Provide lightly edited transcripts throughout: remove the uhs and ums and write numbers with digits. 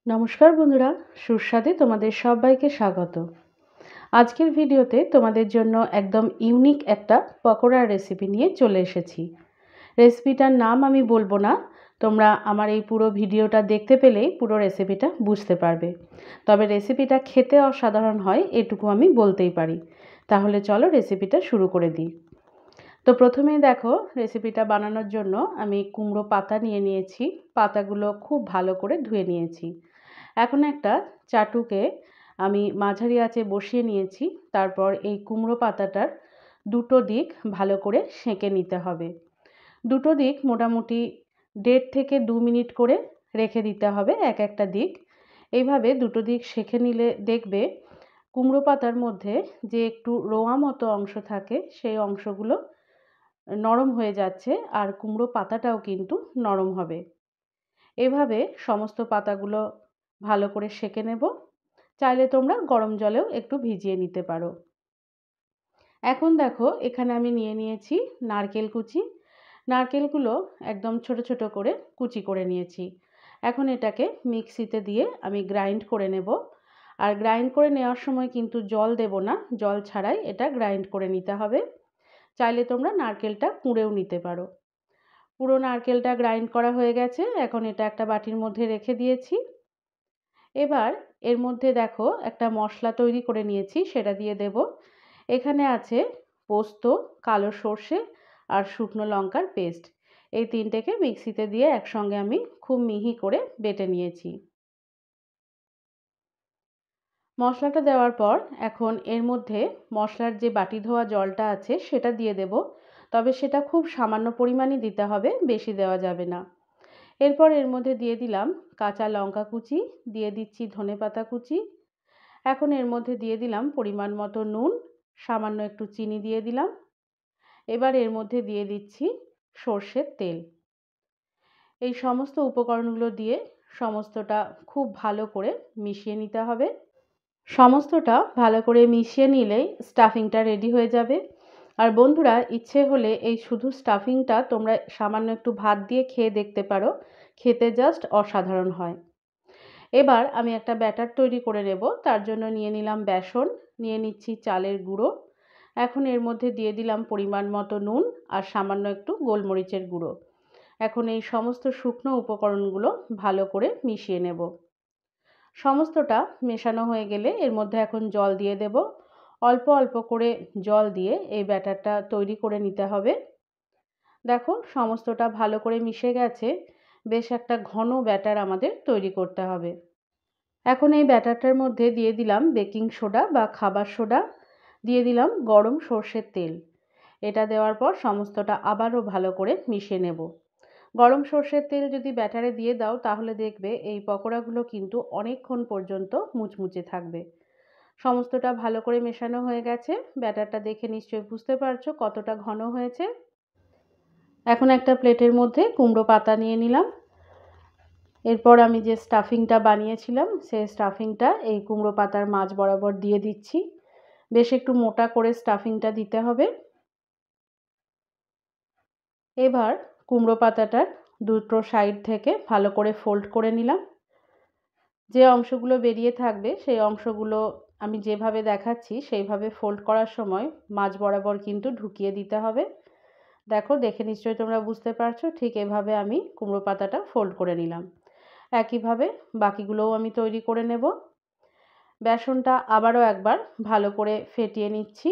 নমস্কার বন্ধুরা, সুস্বাদে তোমাদের সবাইকে স্বাগত। আজকের ভিডিওতে তোমাদের জন্য একদম ইউনিক একটা পকোড়ার রেসিপি নিয়ে চলে এসেছি। রেসিপিটার নাম আমি বলবো না, তোমরা আমার এই পুরো ভিডিওটা দেখতে পেলেই পুরো রেসিপিটা বুঝতে পারবে। তবে রেসিপিটা খেতে অসাধারণ হয় এটুকু আমি বলতেই পারি। তাহলে চলো রেসিপিটা শুরু করে দিই। তো প্রথমেই দেখো, রেসিপিটা বানানোর জন্য আমি কুমড়ো পাতা নিয়ে নিয়েছি। পাতাগুলো খুব ভালো করে ধুয়ে নিয়েছি। এখন একটা চাটুকে আমি মাঝারি আঁচে বসিয়ে নিয়েছি। তারপর এই কুমড়ো পাতাটার দুটো দিক ভালো করে সেঁকে নিতে হবে। দুটো দিক মোটামুটি 1.5 থেকে 2 মিনিট করে রেখে দিতে হবে এক একটা দিক। এইভাবে দুটো দিক সেঁকে নিলে দেখবে কুমড়ো পাতার মধ্যে যে একটু রোঁয়া মতো অংশ থাকে সেই অংশগুলো নরম হয়ে যাচ্ছে, আর কুমড়ো পাতাটাও কিন্তু নরম হবে। এভাবে সমস্ত পাতাগুলো ভালো করে সেঁকে নেব। চাইলে তোমরা গরম জলেও একটু ভিজিয়ে নিতে পারো। এখন দেখো, এখানে আমি নিয়ে নিয়েছি নারকেল কুচি। নারকেলগুলো একদম ছোট ছোট করে কুচি করে নিয়েছি। এখন এটাকে মিক্সিতে দিয়ে আমি গ্রাইন্ড করে নেব। আর গ্রাইন্ড করে নেওয়ার সময় কিন্তু জল দেব না, জল ছাড়াই এটা গ্রাইন্ড করে নিতে হবে। চাইলে তোমরা নারকেলটা কুড়েও নিতে পারো। পুরো নারকেলটা গ্রাইন্ড করা হয়ে গেছে। এখন এটা একটা বাটির মধ্যে রেখে দিয়েছি। এবার এর মধ্যে দেখো একটা মশলা তৈরি করে নিয়েছি, সেটা দিয়ে দেব। এখানে আছে পোস্ত, কালো সর্ষে আর শুকনো লঙ্কার পেস্ট। এই তিনটেকে মিক্সিতে দিয়ে একসঙ্গে আমি খুব মিহি করে বেটে নিয়েছি। মশলাটা দেওয়ার পর এখন এর মধ্যে মশলার যে বাটি ধোয়া জলটা আছে সেটা দিয়ে দেব। তবে সেটা খুব সামান্য পরিমাণই দিতে হবে, বেশি দেওয়া যাবে না। এরপর এর মধ্যে দিয়ে দিলাম কাঁচা লঙ্কা কুচি, দিয়ে দিচ্ছি ধনেপাতা কুচি। এখন এর মধ্যে দিয়ে দিলাম পরিমাণ মতো নুন, সামান্য একটু চিনি দিয়ে দিলাম। এবার এর মধ্যে দিয়ে দিচ্ছি সর্ষের তেল। এই সমস্ত উপকরণগুলো দিয়ে সমস্তটা খুব ভালো করে মিশিয়ে নিতে হবে। সমস্তটা ভালো করে মিশিয়ে নিলেই স্টাফিংটা রেডি হয়ে যাবে। আর বন্ধুরা, ইচ্ছে হলে এই শুধু স্টাফিংটা তোমরা সামান্য একটু ভাত দিয়ে খেয়ে দেখতে পারো, খেতে জাস্ট অসাধারণ হয়। এবার আমি একটা ব্যাটার তৈরি করে নেব। তার জন্য নিয়ে নিলাম বেসন, নিয়ে নিচ্ছি চালের গুঁড়ো। এখন এর মধ্যে দিয়ে দিলাম পরিমাণ মতো নুন আর সামান্য একটু গোলমরিচের গুঁড়ো। এখন এই সমস্ত শুকনো উপকরণগুলো ভালো করে মিশিয়ে নেব। সমস্তটা মেশানো হয়ে গেলে এর মধ্যে এখন জল দিয়ে দেব। অল্প অল্প করে জল দিয়ে এই ব্যাটারটা তৈরি করে নিতে হবে। দেখো, সমস্তটা ভালো করে মিশে গেছে। বেশ একটা ঘন ব্যাটার আমাদের তৈরি করতে হবে। এখন এই ব্যাটারটার মধ্যে দিয়ে দিলাম বেকিং সোডা বা খাবার সোডা, দিয়ে দিলাম গরম সর্ষের তেল। এটা দেওয়ার পর সমস্তটা আবারও ভালো করে মিশিয়ে নেব। গরম সর্ষের তেল যদি ব্যাটারে দিয়ে দাও তাহলে দেখবে এই পকোড়াগুলো কিন্তু অনেকক্ষণ পর্যন্ত মুচমুচে থাকবে। সমস্তটা ভালো করে মেশানো হয়ে গেছে। ব্যাটারটা দেখে নিশ্চয়ই বুঝতে পারছো কতটা ঘন হয়েছে। এখন একটা প্লেটের মধ্যে কুমড়ো পাতা নিয়ে নিলাম। এরপর আমি যে স্টাফিংটা বানিয়েছিলাম সেই স্টাফিংটা এই কুমড়ো পাতার মাঝ বরাবর দিয়ে দিচ্ছি। বেশ একটু মোটা করে স্টাফিংটা দিতে হবে। এবার কুমড়ো পাতাটার দুটো সাইড থেকে ভালো করে ফোল্ড করে নিলাম। যে অংশগুলো বেরিয়ে থাকবে সেই অংশগুলো আমি যেভাবে দেখাচ্ছি সেইভাবে ফোল্ড করার সময় মাঝ বরাবর কিন্তু ঢুকিয়ে দিতে হবে। দেখো, দেখে নিশ্চয়ই তোমরা বুঝতে পারছো। ঠিক এভাবে আমি কুমড়ো পাতাটা ফোল্ড করে নিলাম। একইভাবে বাকিগুলোও আমি তৈরি করে নেব। বেসনটা আবারও একবার ভালো করে ফেটিয়ে নিচ্ছি।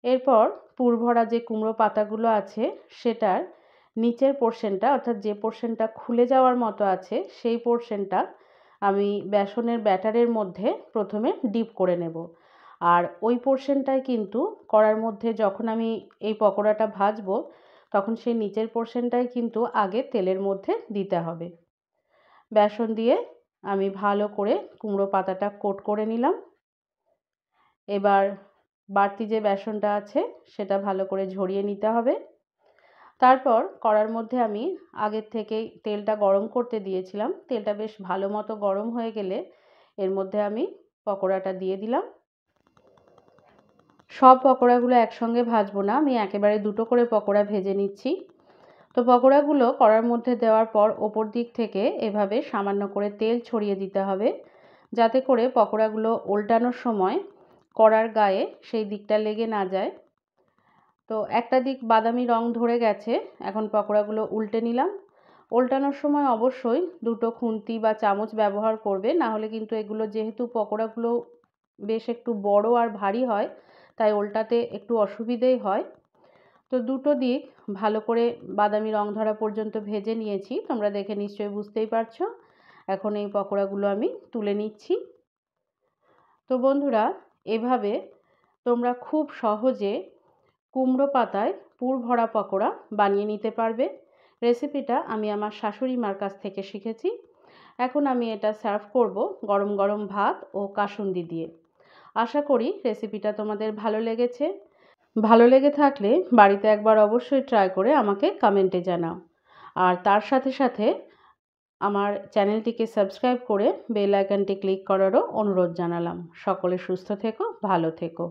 এরপর পুরভরা যে কুমড়ো পাতাগুলো আছে সেটার নিচের পোর্শনটা, অর্থাৎ যে পোর্শনটা খুলে যাওয়ার মতো আছে সেই পোর্শনটা আমি বেসনের ব্যাটারের মধ্যে প্রথমে ডিপ করে নেব। আর ওই পোর্শনটাই কিন্তু কড়ার মধ্যে যখন আমি এই পকোড়াটা ভাজবো তখন সেই নিচের পোর্শনটাই কিন্তু আগে তেলের মধ্যে দিতে হবে। বেসন দিয়ে আমি ভালো করে কুমড়ো পাতাটা কোট করে নিলাম। এবার বাড়তি যে বেসনটা আছে সেটা ভালো করে ঝরিয়ে নিতে হবে। তারপর কড়ার মধ্যে আমি আগের থেকেই তেলটা গরম করতে দিয়েছিলাম। তেলটা বেশ ভালো মতো গরম হয়ে গেলে এর মধ্যে আমি পকোড়াটা দিয়ে দিলাম। সব পকোড়াগুলো একসঙ্গে ভাজবো না, আমি একেবারে দুটো করে পকোড়া ভেজে নিচ্ছি। তো পকোড়াগুলো কড়ার মধ্যে দেওয়ার পর ওপর দিক থেকে এভাবে সামান্য করে তেল ছড়িয়ে দিতে হবে, যাতে করে পকোড়াগুলো উল্টানোর সময় কড়ার গায়ে সেই দিকটা লেগে না যায়। তো একটা দিক বাদামি রং ধরে গেছে, এখন পকোড়াগুলো উল্টে নিলাম। উল্টানোর সময় অবশ্যই দুটো খুন্তি বা চামচ ব্যবহার করবে, না হলে কিন্তু এগুলো যেহেতু পকোড়াগুলো বেশ একটু বড় আর ভারী হয়, তাই উল্টাতে একটু অসুবিধেই হয়। তো দুটো দিক ভালো করে বাদামি রং ধরা পর্যন্ত ভেজে নিয়েছি, তোমরা দেখে নিশ্চয়ই বুঝতেই পারছো। এখন এই পকোড়াগুলো আমি তুলে নিচ্ছি। তো বন্ধুরা, এভাবে তোমরা খুব সহজে কুমড়ো পাতায় পুর ভরা পকোড়া বানিয়ে নিতে পারবে। রেসিপিটা আমি আমার শাশুড়ি মার কাছ থেকে শিখেছি। এখন আমি এটা সার্ভ করব গরম গরম ভাত ও কাসুন্দি দিয়ে। আশা করি রেসিপিটা তোমাদের ভালো লেগেছে। ভালো লেগে থাকলে বাড়িতে একবার অবশ্যই ট্রাই করে আমাকে কমেন্টে জানাও। আর তার সাথে সাথে আমার চ্যানেলটিকে সাবস্ক্রাইব করে বেল আইকনটি ক্লিক করারও অনুরোধ জানালাম। সকলে সুস্থ থেকো, ভালো থেকো।